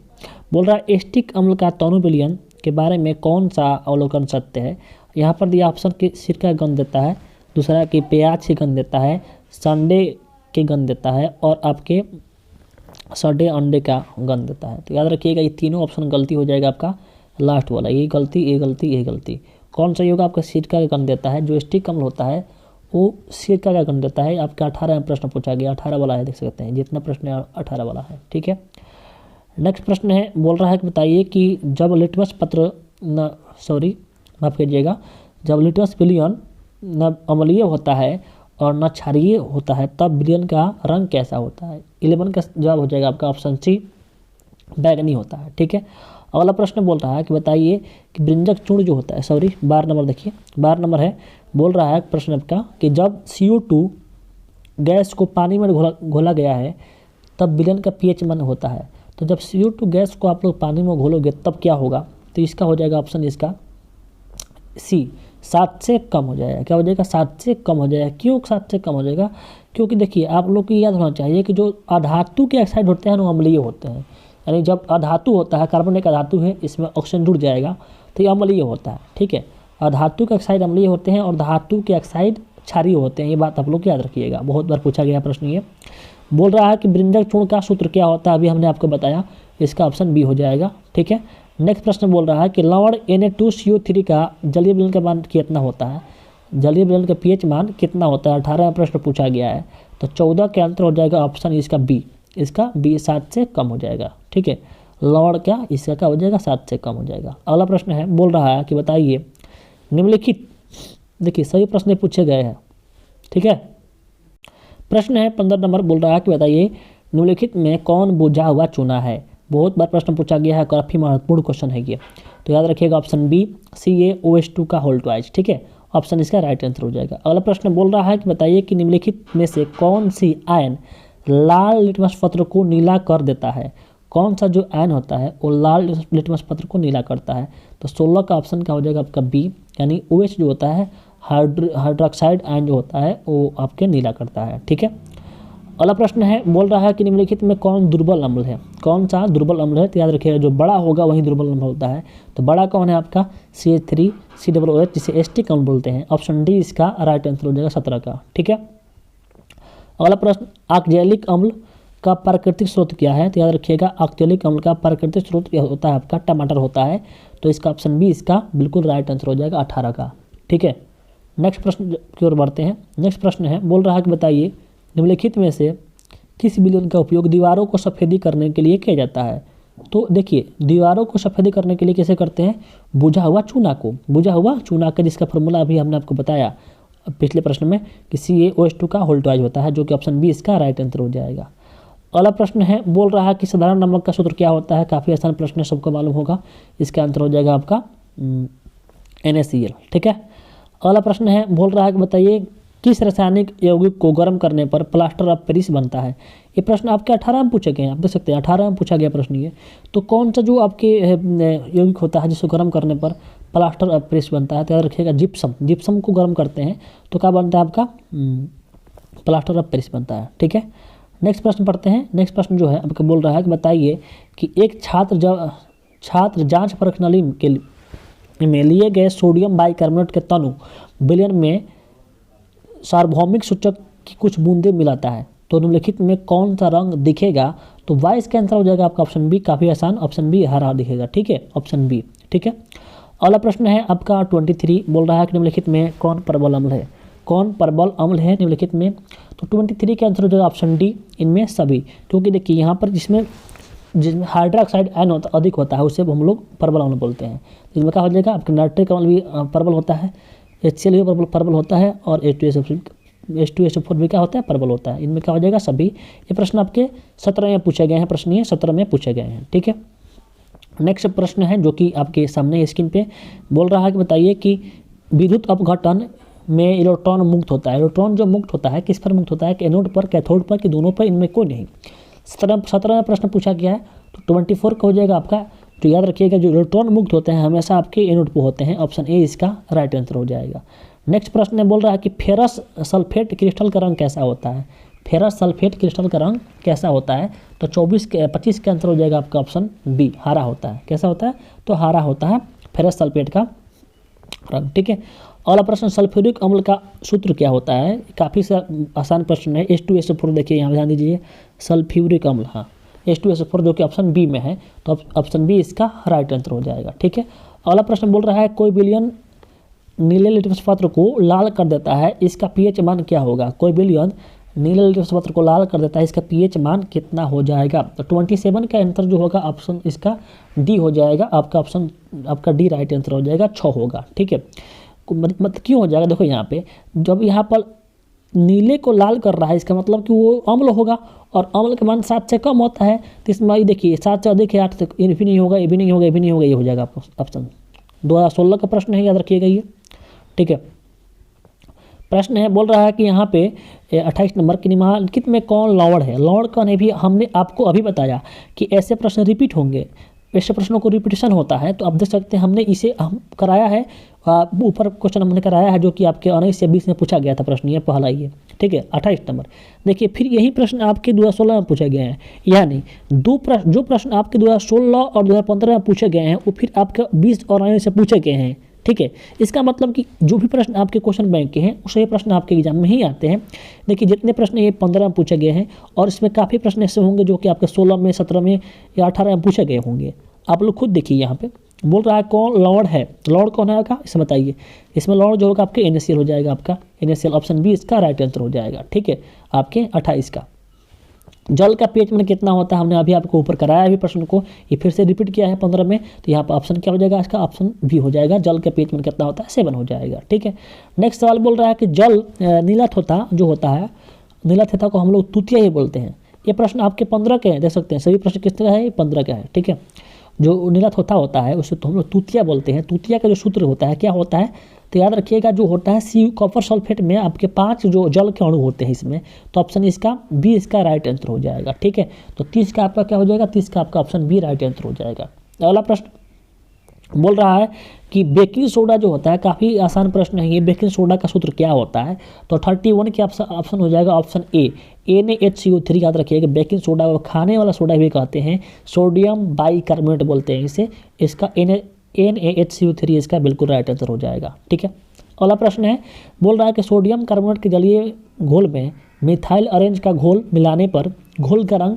बोल रहा है एस्टिक अम्ल का तनु विलयन के बारे में कौन सा अवलोकन सत्य है। यहाँ पर दिया ऑप्शन के सिरका गंध देता है, दूसरा कि प्याज की गंध देता है, संडे की गंध देता है, और आपके सड़े अंडे का गंध देता है। तो याद रखिएगा ये तीनों ऑप्शन गलती हो जाएगा आपका लास्ट वाला, ये गलती, ये गलती, ये गलती। कौन सा होगा आपका सिरका का गंध देता है, जो स्टिक अम्ल होता है वो सिरका का गंध देता है। आपका 18 प्रश्न पूछा गया, 18 वाला है, देख सकते हैं जितना प्रश्न है 18 वाला है, ठीक है। नेक्स्ट प्रश्न है, बोल रहा है कि बताइए कि जब लिटमस पत्र माफ़ कीजिएगा, जब लिटमस विलयन न अम्लीय होता है और न क्षारीय होता है तब विलयन का रंग कैसा होता है। 11 का जवाब हो जाएगा आपका ऑप्शन सी, बैगनी होता है, ठीक है। अगला प्रश्न बोल रहा है कि बताइए कि ब्रिंजक चूर्ण जो होता है, 12 नंबर देखिए, 12 नंबर है, बोल रहा है प्रश्न आपका कि जब CO2 गैस को पानी में घोला गया है तब विलयन का pH मान होता है। तो जब CO2 गैस को आप लोग पानी में घोलोगे तब क्या होगा, तो इसका हो जाएगा ऑप्शन इसका सी, 7 से कम हो जाएगा। क्या हो जाएगा, 7 से कम हो जाएगा। क्यों 7 से कम हो जाएगा, क्योंकि देखिए आप लोग को याद होना चाहिए कि जो अधातु के ऑक्साइड होते हैं वो अम्लीय होते हैं। यानी जब अधातु होता है, कार्बन एक अधातु है, इसमें ऑक्सीजन जुड़ जाएगा तो ये अम्लीय होता है, ठीक है। अधातु के ऑक्साइड अम्लीय होते हैं और धातु के ऑक्साइड क्षारीय होते हैं, ये बात आप लोग याद रखिएगा, बहुत बार पूछा गया प्रश्न ये। बोल रहा है कि ब्रिंजक चूर्ण का सूत्र क्या होता है, अभी हमने आपको बताया, इसका ऑप्शन बी हो जाएगा, ठीक है। नेक्स्ट प्रश्न बोल रहा है कि लवण Na2CO3 का जलीय विलयन का मान कितना होता है, जलीय विलयन का pH मान कितना होता है, 18 प्रश्न पूछा गया है। तो 14 के आंसर हो जाएगा ऑप्शन इसका बी, इसका बी 7 से कम हो जाएगा, ठीक है। लवण क्या, इसका क्या हो जाएगा, 7 से कम हो जाएगा। अगला प्रश्न है, बोल रहा है कि बताइए निम्नलिखित, देखिए सभी प्रश्न पूछे गए हैं, ठीक है। प्रश्न है 15 नंबर, बोल रहा है कि बताइए निम्नलिखित में कौन बुझा हुआ चूना है। बहुत बार प्रश्न पूछा गया है, काफ़ी महत्वपूर्ण क्वेश्चन है ये, तो याद रखिएगा ऑप्शन बी CaOH2 का होल ट्वाइस, ठीक है। ऑप्शन इसका राइट आंसर हो जाएगा। अगला प्रश्न बोल रहा है कि बताइए कि निम्नलिखित में से कौन सी आयन लाल लिटमस पत्र को नीला कर देता है। कौन सा जो आयन होता है वो लाल लिटमस पत्र को नीला करता है, तो 16 का ऑप्शन क्या हो जाएगा आपका बी, यानी OH जो होता है हाइड्रोक्साइड आयन जो होता है वो आपके नीला करता है, ठीक है। अगला प्रश्न है, बोल रहा है कि निम्नलिखित में कौन दुर्बल अम्ल है, कौन सा दुर्बल अम्ल है, तो याद रखिएगा जो बड़ा होगा वही दुर्बल अम्ल होता है। तो बड़ा कौन है आपका CH3COOH, जिसे एस्टिक अम्ल बोलते हैं। ऑप्शन डी इसका राइट आंसर हो जाएगा 17 का, ठीक है। अगला प्रश्न, ऑक्जेलिक अम्ल का प्राकृतिक स्रोत क्या है, तो याद रखिएगा ऑक्जेलिक अम्ल का प्राकृतिक स्रोत क्या होता है आपका टमाटर होता है। तो इसका ऑप्शन बी इसका बिल्कुल राइट आंसर हो जाएगा 18 का, ठीक है। नेक्स्ट प्रश्न की ओर बढ़ते हैं। नेक्स्ट प्रश्न है, बोल रहा है कि बताइए निम्नलिखित में से किस विलयन का उपयोग दीवारों को सफ़ेदी करने के लिए किया जाता है। तो देखिए दीवारों को सफ़ेदी करने के लिए कैसे करते हैं, बुझा हुआ चूना को, बुझा हुआ चूना का जिसका फॉर्मूला अभी हमने आपको बताया पिछले प्रश्न में कि CaOH2 का होल ट्वाइस होता है, जो कि ऑप्शन बी इसका राइट आंसर हो जाएगा। अगला प्रश्न है, बोल रहा है कि साधारण नमक का सूत्र क्या होता है। काफ़ी आसान प्रश्न है, सबको मालूम होगा, इसका आंसर हो जाएगा आपका NaCl, ठीक है। अगला प्रश्न है, बोल रहा है कि बताइए किस रासायनिक यौगिक को गर्म करने पर प्लास्टर ऑफ पेरिस बनता है। ये प्रश्न आपके 18 में पूछे गए हैं, आप देख सकते हैं 18 में पूछा गया प्रश्न ये। तो कौन सा जो आपके यौगिक होता है जिसको गर्म करने पर प्लास्टर ऑफ पेरिस बनता है, तो याद रखिएगा जिप्सम, जिप्सम को गर्म करते हैं तो क्या बनता है आपका प्लास्टर ऑफ पेरिस बनता है, ठीक है। नेक्स्ट प्रश्न पढ़ते हैं। नेक्स्ट प्रश्न जो है आपको बोल रहा है कि बताइए कि एक छात्र जांच प्रणाली में लिए गए सोडियम बाइकार्बोनेट के तनु विलयन में सार्वभौमिक सूचक की कुछ बूंदें मिलाता है, तो निम्नलिखित में कौन सा रंग दिखेगा। तो 22 का आंसर हो जाएगा आपका ऑप्शन बी, काफ़ी आसान, ऑप्शन बी हरा दिखेगा, ठीक है, ऑप्शन बी, ठीक है। अगला प्रश्न है आपका 23, बोल रहा है कि निम्नलिखित में कौन प्रबल अम्ल है, कौन प्रबल अम्ल है निम्नलिखित में। तो 23 का आंसर हो जाएगा ऑप्शन डी, इनमें सभी, क्योंकि देखिए यहाँ पर जिसमें हाइड्रोक्साइड आयन अधिक होता है उसे हम लोग प्रबल अम्ल बोलते हैं। इसमें क्या हो जाएगा आपका नाइट्रिक अम्ल भी प्रबल होता है, HCl भी प्रबल होता है, और H2SO4 भी क्या होता है प्रबल होता है। इनमें क्या हो जाएगा सभी। ये प्रश्न आपके 17 में पूछे गए हैं, प्रश्न ये 17 में पूछे गए हैं, ठीक है। नेक्स्ट प्रश्न है जो कि आपके सामने स्क्रीन पे बोल रहा है कि बताइए कि विद्युत अपघटन में इलेक्ट्रॉन मुक्त होता है। इलेक्ट्रॉन जो मुक्त होता है किस पर मुक्त होता है, एनोड पर, कैथोड पर, कि दोनों पर, इनमें कोई नहीं। 17 में प्रश्न पूछा गया है, तो 24 का हो जाएगा आपका। तो याद रखिएगा जो इलेक्ट्रॉन मुक्त होते हैं हमेशा आपके एनोड पर होते हैं, ऑप्शन ए इसका राइट आंसर हो जाएगा। नेक्स्ट प्रश्न में बोल रहा है कि फेरस सल्फेट क्रिस्टल का रंग कैसा होता है। फेरस सल्फेट क्रिस्टल का रंग कैसा होता है, तो 25 का आंसर हो जाएगा आपका ऑप्शन बी, हरा होता है। कैसा होता है, तो हरा होता है फेरस सल्फेट का रंग, ठीक है। अगला प्रश्न, सल्फ्यूरिक अम्ल का सूत्र क्या होता है? काफ़ी आसान प्रश्न है। H2SO4 देखिए यहाँ ध्यान दीजिए, सल्फ्यूरिक अम्ल, हाँ H2SO4 जो कि ऑप्शन बी में है, तो ऑप्शन बी इसका राइट आंसर हो जाएगा। ठीक है, अगला प्रश्न बोल रहा है कोई विलयन नीले लिटमस पत्र को लाल कर देता है, इसका पीएच मान क्या होगा? कोई विलयन नीले लिटमस पत्र को लाल कर देता है, इसका पीएच मान कितना हो जाएगा? तो 27 का आंसर जो होगा ऑप्शन इसका डी हो जाएगा। आपका ऑप्शन आपका डी राइट आंसर हो जाएगा, 6 होगा। ठीक है, मतलब क्यों हो जाएगा? देखो यहाँ पे जब यहाँ पर नीले को लाल कर रहा है, इसका मतलब कि वो अम्ल होगा, और अम्ल का मान 7 से कम होता है, तो इसमें देखिए 7 से अधिक है 8 से, ये भी नहीं होगा, ये भी नहीं होगा, ये भी नहीं होगा, ये हो जाएगा आपका ऑप्शन। 2016 का प्रश्न है, याद रखिएगा ये। ठीक है, प्रश्न है बोल रहा है कि यहाँ पे 28 नंबर कि निम्नलिखित में कौन लॉर्ड है? लॉर्ड कौन है भी हमने आपको अभी बताया कि ऐसे प्रश्न रिपीट होंगे, ऐसे प्रश्नों को रिपीटेशन होता है। तो आप देख सकते हैं हमने इसे हम कराया है, ऊपर क्वेश्चन हमने कराया है जो कि आपके 19 से 20 में पूछा गया था प्रश्न, ये पहला ये। ठीक है, 28 नंबर देखिए, फिर यही प्रश्न आपके 2016 में पूछे गए हैं, यानी जो प्रश्न आपके 2016 और 2015 में पूछे गए हैं वो फिर आपके 20 और 19 से पूछे गए हैं। ठीक है, इसका मतलब कि जो भी प्रश्न आपके क्वेश्चन बैंक के हैं उसे प्रश्न आपके एग्जाम में ही आते हैं। देखिए जितने प्रश्न ये 15 में पूछे गए हैं, और इसमें काफ़ी प्रश्न ऐसे होंगे जो कि आपके 16 में, 17 में या 18 में पूछे गए होंगे। आप लोग खुद देखिए, यहाँ पे बोल रहा है कौन लॉर्ड है? लॉर्ड कौन है आपका, इसे बताइए। इसमें लॉर्ड जो होगा आपके NaCl हो जाएगा, आपका NaCl ऑप्शन बी इसका राइट आंसर हो जाएगा। ठीक है, आपके 28 का। जल का पीएच मान कितना होता है? हमने अभी आपको ऊपर कराया है प्रश्न को, ये फिर से रिपीट किया है 15 में, तो यहाँ पर ऑप्शन क्या हो जाएगा? इसका ऑप्शन बी हो जाएगा। जल का पीएच मान कितना होता है? 7 हो जाएगा। ठीक है, नेक्स्ट सवाल बोल रहा है कि जल नीला थोथा जो होता है, नीला थोथा को हम लोग तूतिया ही बोलते हैं। ये प्रश्न आपके 15 के हैं, देख सकते हैं सभी प्रश्न किस तरह है, 15 का है। ठीक है, जो नीला थोथा होता है उसे तो हम लोग तूतिया बोलते हैं। तूतिया का जो सूत्र होता है क्या होता है? तो याद रखिएगा, जो होता है सी कॉपर सल्फेट में आपके 5 जो जल के अणु होते हैं इसमें, तो ऑप्शन इसका बी इसका राइट आंसर हो जाएगा। ठीक है, तो 30 का आपका क्या हो जाएगा? 30 का आपका ऑप्शन बी राइट आंसर हो जाएगा। अगला प्रश्न बोल रहा है कि बेकिंग सोडा जो होता है, काफ़ी आसान प्रश्न है ये, बेकिंग सोडा का सूत्र क्या होता है? तो 31 के ऑप्शन हो जाएगा ऑप्शन ए, NaHCO3। याद रखिएगा, बेकिंग सोडा को खाने वाला सोडा भी कहते हैं, सोडियम बाइकार्बोनेट बोलते हैं इसे, इसका NaHCO3 इसका बिल्कुल राइट आंसर हो जाएगा। ठीक है, अगला प्रश्न है बोल रहा है कि सोडियम कार्बोनेट के जलीय घोल में मिथाइल ऑरेंज का घोल मिलाने पर घोल का रंग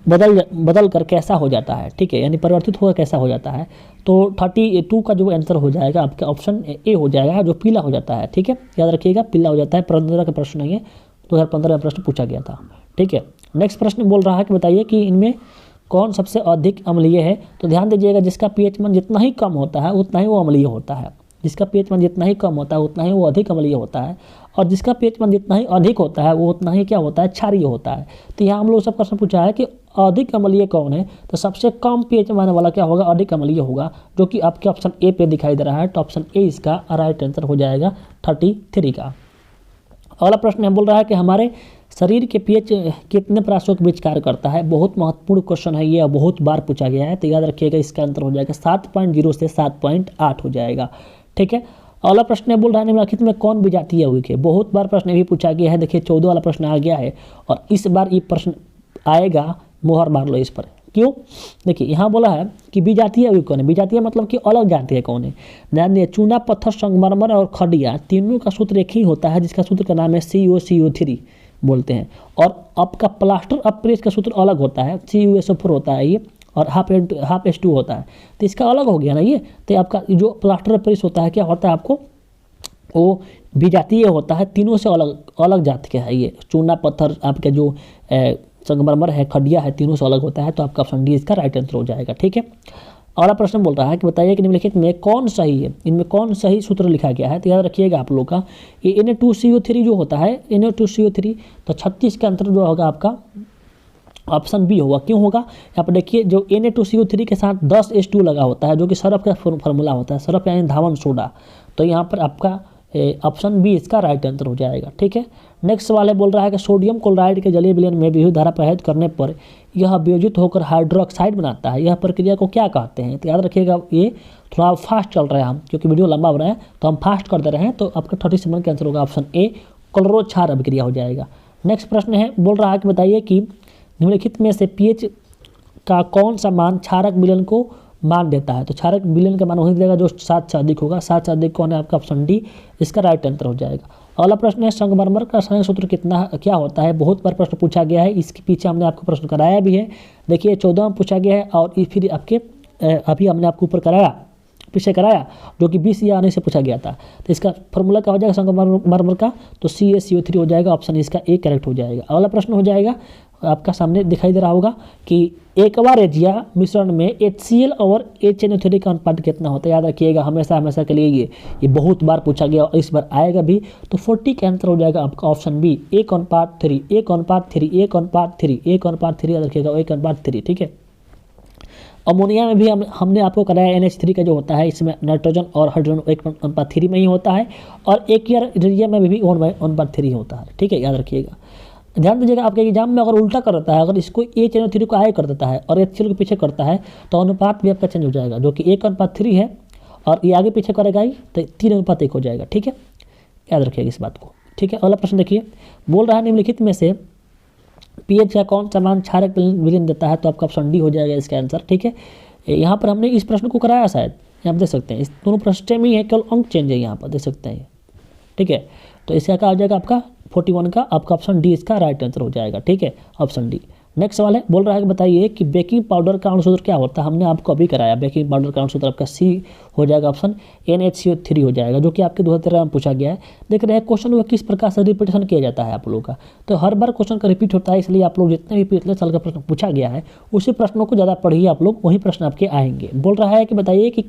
बदल कर कैसा हो जाता है? ठीक है, यानी परिवर्तित होकर कैसा हो जाता है? तो 32 का जो आंसर हो जाएगा आपका ऑप्शन ए हो जाएगा, जो पीला हो जाता है। ठीक है, याद रखिएगा पीला हो जाता है। 15 का प्रश्न नहीं है, 2015 में प्रश्न पूछा गया था। ठीक है, नेक्स्ट प्रश्न बोल रहा है कि बताइए कि इनमें कौन सबसे अधिक अम्लीय है? तो ध्यान दीजिएगा, जिसका पीएच मान जितना ही कम होता है उतना ही वो अम्लीय होता है। जिसका पीएच मान जितना ही कम होता है उतना ही वो अधिक अम्लीय होता है, और जिसका पीएच मान जितना ही अधिक होता है वो उतना ही क्या होता है? क्षारीय होता है। तो यहाँ हम लोग सब प्रश्न पूछा है कि अधिक अम्लीय कौन है? तो सबसे कम पीएच मान वाला क्या होगा? अधिक अम्लीय होगा, जो कि आपके ऑप्शन ए पे दिखाई दे रहा है। तो ऑप्शन ए इसका राइट आंसर हो जाएगा 33 का। अगला प्रश्न है बोल रहा है कि हमारे शरीर के पीएच कितने परासों के बीच कार्य करता है? बहुत महत्वपूर्ण क्वेश्चन है ये, बहुत बार पूछा गया है, तो याद रखिएगा इसका आंसर हो जाएगा 7.0 से 7.8 हो जाएगा। ठीक है, अगला प्रश्न है बोल रहा है निम्नलिखित में कौन विजातीय उग है? बहुत बार प्रश्न भी पूछा गया है। देखिए 14 वाला प्रश्न आ गया है, और इस बार ये प्रश्न आएगा, मोहर मार लो इस पर। क्यों? देखिए यहाँ बोला है कि विजातीय उग कौन है? विजातीय मतलब कि अलग जाति है कौन है? ध्यान दिए, चूना, पत्थर, संगमरमर और खड़िया तीनों का सूत्र एक ही होता है, जिसका सूत्र का नाम है CuSO3 बोलते हैं। और आपका प्लास्टर ऑफ पेरिस का सूत्र अलग होता है, CuSO4 होता है ये, और हाफ H2 होता है, तो इसका अलग हो गया ना ये। तो आपका जो प्लास्टर ऑफ पेरिस होता है क्या होता है आपको? वो विजातीय होता है, तीनों से अलग अलग जाति का है ये। चूना, पत्थर, आपके जो संगमरमर है, खड़िया है, तीनों से अलग होता है। तो आपका ऑप्शन डी इसका राइट आंसर हो जाएगा। ठीक है, अगला प्रश्न बोल रहा है कि बताइए कि निम्नलिखित में कौन सही है? इनमें कौन सही सूत्र लिखा गया है? तो याद रखिएगा आप लोग का, ये Na2CO3 जो होता है, Na2CO3, तो 36 का आंसर जो होगा आपका ऑप्शन बी होगा। क्यों होगा? यहाँ पर देखिए, जो Na2CO3 के साथ 10H2 लगा होता है, जो कि सरफ का फॉर्मूला होता है, सरफ यानी धावन सोडा, तो यहाँ पर आपका ऑप्शन बी इसका राइट आंसर हो जाएगा। ठीक है, नेक्स्ट सवाल है बोल रहा है कि सोडियम क्लोराइड के जलीय विलयन में विद्युत धारा प्रवाहित करने पर यह वियोजित होकर हाइड्रोक्साइड बनाता है, यह प्रक्रिया को क्या कहते हैं? तो याद रखिएगा, ये थोड़ा फास्ट चल रहा है हम, क्योंकि वीडियो लंबा हो रहा है तो हम फास्ट कर दे रहे हैं। तो आपका 37 का आंसर होगा ऑप्शन ए, क्लोरोक्षार अभिक्रिया हो जाएगा। नेक्स्ट प्रश्न है बोल रहा है कि बताइए कि निम्नलिखित में से पीएच का कौन सा मान क्षारक विलयन को मान देता है, तो क्षारक विलयन का मान वही देगा जो 7 से अधिक होगा। 7 से अधिक कौन है आपका? ऑप्शन डी इसका राइट आंसर हो जाएगा। अगला प्रश्न है संगमरमर का रासायनिक सूत्र कितना क्या होता है? बहुत बार प्रश्न पूछा गया है, इसके पीछे हमने आपको प्रश्न कराया भी है। देखिए 14 में पूछा गया है और फिर आपके अभी हमने आपको ऊपर पीछे कराया जो कि 20 या आने से पूछा गया था। तो इसका फॉर्मूला क्या हो जाएगा संगमरमर का? तो CaCO3 हो जाएगा, ऑप्शन इसका ए करेक्ट हो जाएगा। अगला प्रश्न हो जाएगा आपका सामने दिखाई दे रहा होगा कि एक्वा मिश्रण में HCl और HNO3 का अनुपात कितना होता है? याद रखिएगा हमेशा के लिए ये बहुत बार पूछा गया और इस बार आएगा भी। तो 40 का आंसर हो जाएगा आपका ऑप्शन बी 1:3 1:3 1:3 1:3 याद रखिएगा 1:3। ठीक है। अमोनिया में भी हमने आपको कराया NH3 का जो होता है इसमें नाइट्रोजन और हाइड्रोजन 1:3 में ही होता है और एक्वा में भी 1:3 होता है। ठीक है, याद रखिएगा। ध्यान दीजिएगा आपके एग्जाम में अगर उल्टा कर देता है, अगर इसको HNO3 को आगे कर देता है और HCl को पीछे करता है तो अनुपात भी आपका चेंज हो जाएगा, जो कि 1:3 है और ये आगे पीछे करेगा ही तो 3:1 हो जाएगा। ठीक है, याद रखिएगा इस बात को। ठीक है, अगला प्रश्न देखिए, बोल रहा है निम्नलिखित में से पीएच का कौन सा मान क्षारक विलयन देता है? तो आपका ऑप्शन डी हो जाएगा इसका आंसर। ठीक है, यहाँ पर हमने इस प्रश्न को कराया शायद, यहाँ देख सकते हैं इस दोनों प्रश्न सेम ही है, केवल अंक चेंज है यहाँ पर देख सकते हैं। ठीक है, तो इसका क्या हो जाएगा आपका 41 का आपका ऑप्शन डी इसका राइट आंसर हो जाएगा। ठीक है, ऑप्शन डी। नेक्स्ट सवाल है, बोल रहा है कि बताइए कि बेकिंग पाउडर का अणुसूत्र क्या होता है? हमने आपको अभी कराया बेकिंग पाउडर का अणुसूत्र आपका सी हो जाएगा, ऑप्शन NaCO3 हो जाएगा, जो कि आपके 2013 में पूछा गया है। देख रहे हैं क्वेश्चन वो किस प्रकार से रिपीटेशन किया जाता है आप लोगों का, तो हर बार क्वेश्चन का रिपीट होता है, इसलिए आप लोग जितने भी पिछले साल का प्रश्न पूछा गया है उसी प्रश्नों को ज़्यादा पढ़िए आप लोग, वही प्रश्न आपके आएंगे। बोल रहा है कि बताइए कि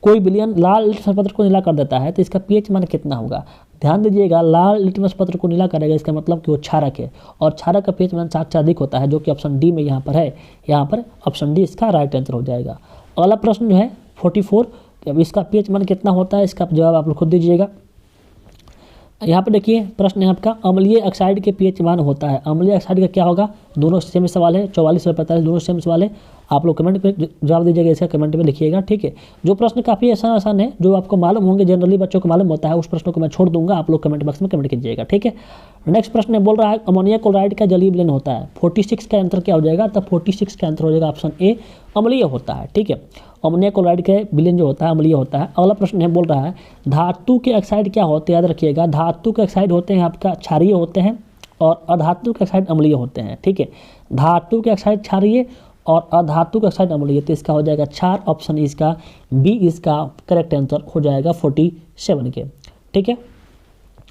कोई विलयन लाल लिटमस पत्र को नीला कर देता है तो इसका पीएच मान कितना होगा? ध्यान दीजिएगा, लाल लिटमस पत्र को नीला करेगा इसका मतलब कि वो क्षारक है और क्षारक का पीएच मान 7 से अधिक होता है, जो कि ऑप्शन डी में यहाँ पर है। यहाँ पर ऑप्शन डी इसका राइट आंसर हो जाएगा। अगला प्रश्न जो है 44, अब इसका पीएच मान कितना होता है? इसका जवाब आप लोग खुद दीजिएगा। यहाँ पर देखिए प्रश्न है आपका अम्लीय ऑक्साइड के पीएच मान होता है। अम्लीय ऑक्साइड का क्या होगा? दोनों सेम सवाल है, 44 और 45 दोनों सेम सवाल है। आप लोग कमेंट पे जवाब दीजिएगा, इसका कमेंट में लिखिएगा। ठीक है, जो प्रश्न काफ़ी आसान है, जो आपको मालूम होंगे, जनरली बच्चों को मालूम होता है, उस प्रश्न को मैं छोड़ दूंगा, आप लोग कमेंट बॉक्स में कमेंट कीजिएगा। ठीक है, नेक्स्ट प्रश्न बोल रहा है अमोनिया क्लोराइड का जलीय विलयन होता है। 46 का आंसर क्या हो जाएगा? तब 46 का आंसर हो जाएगा ऑप्शन ए अम्लीय होता है। ठीक है, अमोनिया क्लोराइड का विलयन जो होता है अम्लीय होता है। अगला प्रश्न है, बोल रहा है धातु के ऑक्साइड क्या होते हैं? याद रखिएगा, धातु के ऑक्साइड होते हैं आपका क्षारीय होते हैं और अधातु के ऑक्साइड अम्लीय होते हैं। ठीक है, धातु के ऑक्साइड क्षारीय और अधातु का ऑक्साइड अम्लीय, तो इसका हो जाएगा क्षार, ऑप्शन इसका बी इसका करेक्ट आंसर हो जाएगा 47 के। ठीक है,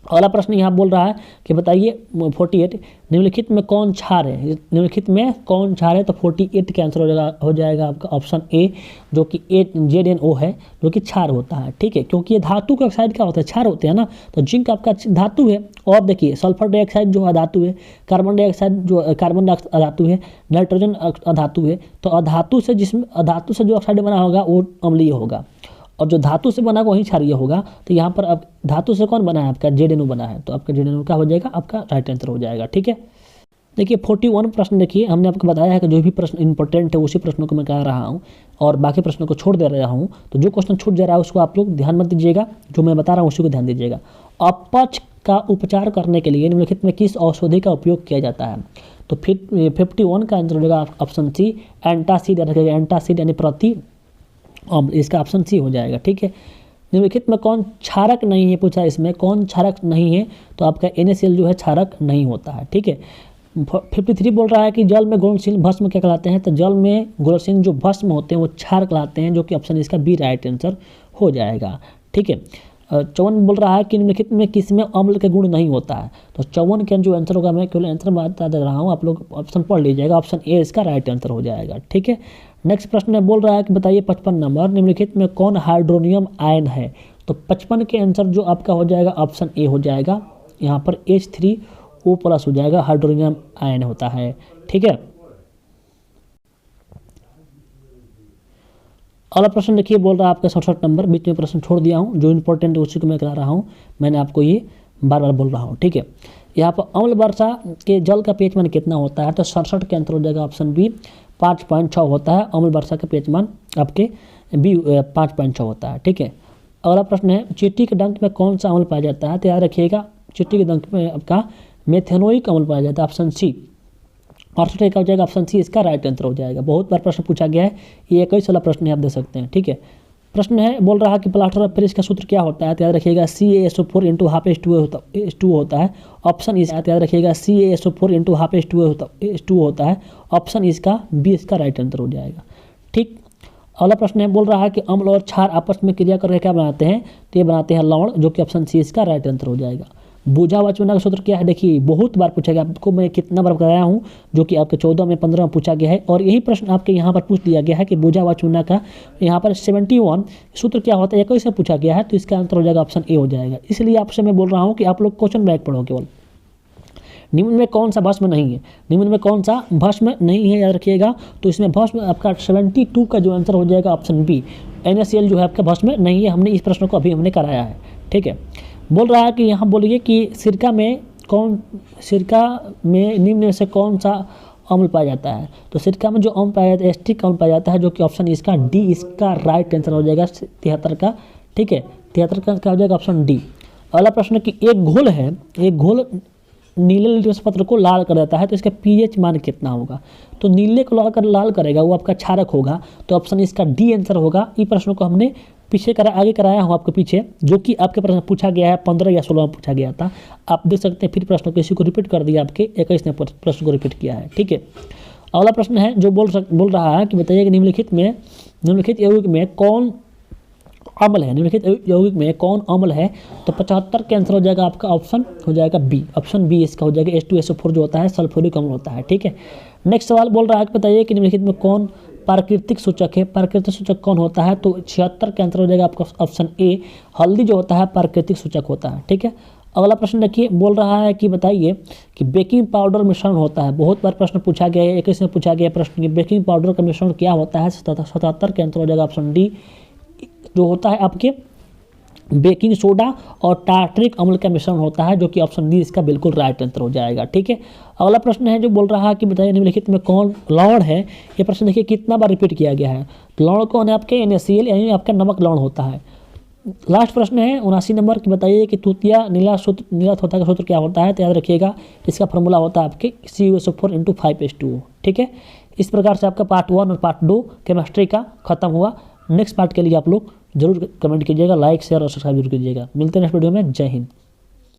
अगला प्रश्न यहाँ बोल रहा है कि बताइए 48 निम्नलिखित में कौन क्षार है? निम्नलिखित में कौन क्षार है? तो 48 का आंसर हो जाएगा आपका ऑप्शन ए, जो कि ZNO है, जो कि क्षार होता है। ठीक है, क्योंकि ये धातु का ऑक्साइड क्या होता है? क्षार होते हैं ना, तो जिंक आपका धातु है। और देखिए सल्फर डाइऑक्साइड जो अधातु है, कार्बन डाइऑक्साइड जो अधातु है, नाइट्रोजन अधातु है। तो अधातु से जो ऑक्साइड बना होगा वो अम्लीय होगा और जो धातु से बना वही क्षारीय होगा। तो यहाँ पर अब धातु से कौन बना है? आपका ZNO बना है, तो आपका ZNO क्या हो जाएगा? आपका राइट आंसर हो जाएगा। ठीक है, देखिए 41 प्रश्न देखिए, हमने आपको बताया है कि जो भी प्रश्न इंपॉर्टेंट है उसी प्रश्नों को मैं कह रहा हूँ और बाकी प्रश्नों को छोड़ दे रहा हूँ। तो जो क्वेश्चन छूट जा रहा है उसको आप लोग ध्यान मत दीजिएगा, जो मैं बता रहा हूँ उसी को ध्यान दीजिएगा। अपच का उपचार करने के लिए निम्नलिखित में किस औषधि का उपयोग किया जाता है? तो 51 का आंसर हो जाएगा ऑप्शन सी एंटासिड, एंटासिड यानी प्रति अम्ल, इसका ऑप्शन सी हो जाएगा। ठीक है, निम्नलिखित में कौन क्षारक नहीं है? पूछा इसमें कौन क्षारक नहीं है? तो आपका NaCl जो है क्षारक नहीं होता है। ठीक है, 53 बोल रहा है कि जल में घुलनशील भस्म क्या कहलाते हैं? तो जल में घुलनशील जो भस्म होते हैं वो क्षार कहलाते हैं, जो कि ऑप्शन इसका बी राइट आंसर हो जाएगा। ठीक है, 54 बोल रहा है कि निम्नलिखित में किसमें अम्ल के गुण नहीं होता है? तो 54 का जो आंसर होगा, मैं केवल आंसर बता दे रहा हूँ, आप लोग ऑप्शन पढ़ लीजिएगा, ऑप्शन ए इसका राइट आंसर हो जाएगा। ठीक है, नेक्स्ट प्रश्न है, बोल रहा है कि बताइए 55 नंबर निम्नलिखित में कौन हाइड्रोनियम आयन है? तो 55 के आंसर जो आपका हो जाएगा ऑप्शन ए हो जाएगा, यहाँ पर H3O+ हो जाएगा, हाइड्रोनियम आयन होता है। ठीक है, अगला प्रश्न देखिए, बोल रहा है आपका 67 नंबर, बीच में प्रश्न छोड़ दिया हूँ, जो इंपॉर्टेंट है उसी को मैं करा रहा हूँ, मैंने आपको ये बार बार बोल रहा हूँ। ठीक है, यहाँ पर अम्ल वर्षा के जल का पीएच मान कितना होता है? तो 67 के आंसर हो जाएगा ऑप्शन बी 5.6 होता है। अम्ल वर्षा का पीएच मान आपके बी 5.6 होता है। ठीक है, अगला प्रश्न है चींटी के डंक में कौन सा अम्ल पाया जाता है? तो याद रखिएगा चींटी के डंक में आपका मेथेनोइक अम्ल पाया जाता है, ऑप्शन सी ऑर्थोट्रॉपिक क्या हो जाएगा, ऑप्शन सी इसका राइट आंसर हो जाएगा। बहुत बार प्रश्न पूछा गया है, ये 21 वाला प्रश्न है, आप देख सकते हैं। ठीक है, प्रश्न है बोल रहा है कि प्लास्टर ऑफ पेरिस का सूत्र क्या होता है, तो याद रखिएगा CaSO4 इंटू हाफ H2O होता है। ऑप्शन इस याद रखिएगा CaSO4 इंटू हाफ H2O होता है। ऑप्शन इसका बी इसका राइट आंसर हो जाएगा। ठीक, अगला प्रश्न है बोल रहा है कि अम्ल और क्षार आपस में क्रिया करके क्या बनाते हैं, तो ये बनाते हैं लवण, जो कि ऑप्शन सी इसका राइट आंसर हो जाएगा। बूझा हुआ चूना का सूत्र क्या है, देखिए बहुत बार पूछा गया, आपको मैं कितना बार बताया हूँ, जो कि आपके 14 में 15 में पूछा गया है, और यही प्रश्न आपके यहाँ पर पूछ दिया गया है कि बूझा हुआ चूना का यहाँ पर 71 सूत्र क्या होता है, 21 से पूछा गया है, तो इसका आंसर हो जाएगा ऑप्शन ए हो जाएगा। इसलिए आपसे मैं बोल रहा हूँ कि आप लोग क्वेश्चन बैक पढ़ो केवल। निम्न में कौन सा भस्म नहीं है, निम्न में कौन सा भस्म नहीं है, याद रखिएगा। तो इसमें भस्म आपका 72 का जो आंसर हो जाएगा ऑप्शन बी, NaCl जो है आपका भस्म नहीं है। हमने इस प्रश्न को अभी हमने कराया है। ठीक है, बोल रहा है कि यहाँ बोलिए कि सिरका में निम्न में से कौन सा अम्ल पाया जाता है, तो सिरका में जो अम्ल पाया जाता है एस्टिक अम्ल पाया जाता है, जो कि ऑप्शन इसका डी इसका राइट आंसर हो जाएगा 73 का। ठीक है, 73 का क्या हो जाएगा ऑप्शन डी। अगला प्रश्न कि एक घोल है, एक घोल नीले लिटमस पत्र को लाल कर देता है, तो इसका pH मान कितना होगा, तो नीले को लाल करेगा वो आपका क्षारक होगा, तो ऑप्शन इसका डी आंसर होगा। इस प्रश्न को हमने आगे कराया हूँ आपके पीछे, जो कि आपके प्रश्न पूछा गया है 15 या 16 में पूछा गया था। आप देख सकते हैं, फिर प्रश्न को इसी को रिपीट कर दिया, आपके 21 ने प्रश्न को रिपीट किया है। ठीक है, अगला प्रश्न है जो बोल रहा है कि बताइए कि निम्नलिखित यौगिक में कौन अम्ल है, निम्नलिखित यौगिक में कौन अम्ल है, तो 75 के आंसर हो जाएगा आपका ऑप्शन हो जाएगा बी, ऑप्शन बी इसका हो जाएगा। H2SO4 जो होता है सल्फ्यूरिक अम्ल होता है। ठीक है, नेक्स्ट सवाल बोल रहा है कि बताइए कि निम्नलिखित में कौन प्राकृतिक सूचक है, प्राकृतिक सूचक कौन होता है, तो 76 के आंसर हो जाएगा आपका ऑप्शन ए, हल्दी जो होता है प्राकृतिक सूचक होता है। ठीक है, अगला प्रश्न देखिए, बोल रहा है कि बताइए कि बेकिंग पाउडर मिश्रण होता है। बहुत बार प्रश्न पूछा गया है, 21 में पूछा गया प्रश्न कि बेकिंग पाउडर का मिश्रण क्या होता है, 77 के आंसर हो जाएगा ऑप्शन डी, जो होता है आपके बेकिंग सोडा और टार्टरिक अम्ल का मिश्रण होता है, जो कि ऑप्शन डी इसका बिल्कुल राइट आंसर हो जाएगा। ठीक है, अगला प्रश्न है जो बोल रहा है कि बताइए निम्नलिखित में कौन लवण है। ये प्रश्न देखिए कितना बार रिपीट किया गया है। लवण कौन है, आपके NaCl यानी आपका नमक लवण होता है। लास्ट प्रश्न है 79 नंबर की, बताइए कि तृतीय नीला थोथा का सूत्र क्या होता है, तो याद रखिएगा इसका फॉर्मूला होता है आपके CuSO4 इंटू 5H2O। ठीक है, इस प्रकार से आपका पार्ट 1 और पार्ट 2 केमिस्ट्री का खत्म हुआ। नेक्स्ट पार्ट के लिए आप लोग जरूर कमेंट कीजिएगा, लाइक शेयर और सब्सक्राइब जरूर कीजिएगा। मिलते हैं नेक्स्ट वीडियो में। जय हिंद।